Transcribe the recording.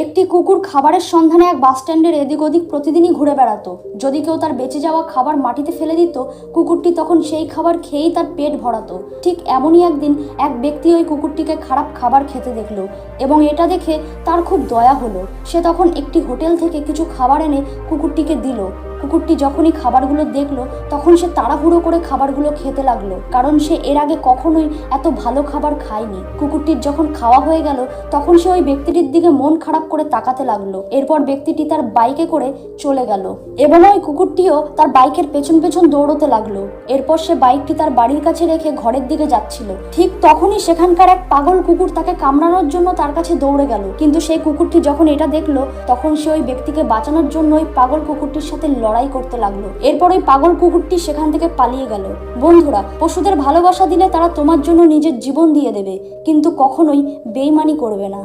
একটি কুকুর খাবারের সন্ধানে এক বাস স্ট্যান্ডের এদিক ওদিক প্রতিদিনই ঘুরে বেড়াতো। যদি কেউ তার বেঁচে যাওয়া খাবার মাটিতে ফেলে দিত, কুকুরটি তখন সেই খাবার খেয়েই তার পেট ভরাতো। ঠিক এমনই একদিন এক ব্যক্তি ওই কুকুরটিকে খারাপ খাবার খেতে দেখলো এবং এটা দেখে তার খুব দয়া হলো। সে তখন একটি হোটেল থেকে কিছু খাবার এনে কুকুরটিকে দিল। কুকুরটি যখনই খাবারগুলো দেখলো তখন সে তাড়াহুড়ো করে খাবারগুলো খেতে লাগলো, কারণ সে এর আগে কখনোই এত ভালো খাবার খায়নি। কুকুরটির যখন খাওয়া হয়ে গেল তখন সে ওই ব্যক্তিটির দিকে মন খারাপ করে তাকাতে লাগলো। এরপর ব্যক্তিটি তার বাইকে করে চলে গেল এবং ওই কুকুরটিও তার বাইকের পেছন পেছন দৌড়তে লাগলো। এরপর সে বাইকটি তার বাড়ির কাছে রেখে ঘরের দিকে যাচ্ছিল। ঠিক তখনই সেখানকার এক পাগল কুকুর তাকে কামড়ানোর জন্য তার কাছে দৌড়ে গেল, কিন্তু সেই কুকুরটি যখন এটা দেখলো তখন সে ওই ব্যক্তিকে বাঁচানোর জন্য ওই পাগল কুকুরটির সাথে লড়াই করতে লাগলো। এরপর ওই পাগল কুকুরটি সেখান থেকে পালিয়ে গেল। বন্ধুরা, পশুদের ভালোবাসা দিলে তারা তোমার জন্য নিজের জীবন দিয়ে দেবে, কিন্তু কখনোই বেইমানি করবে না।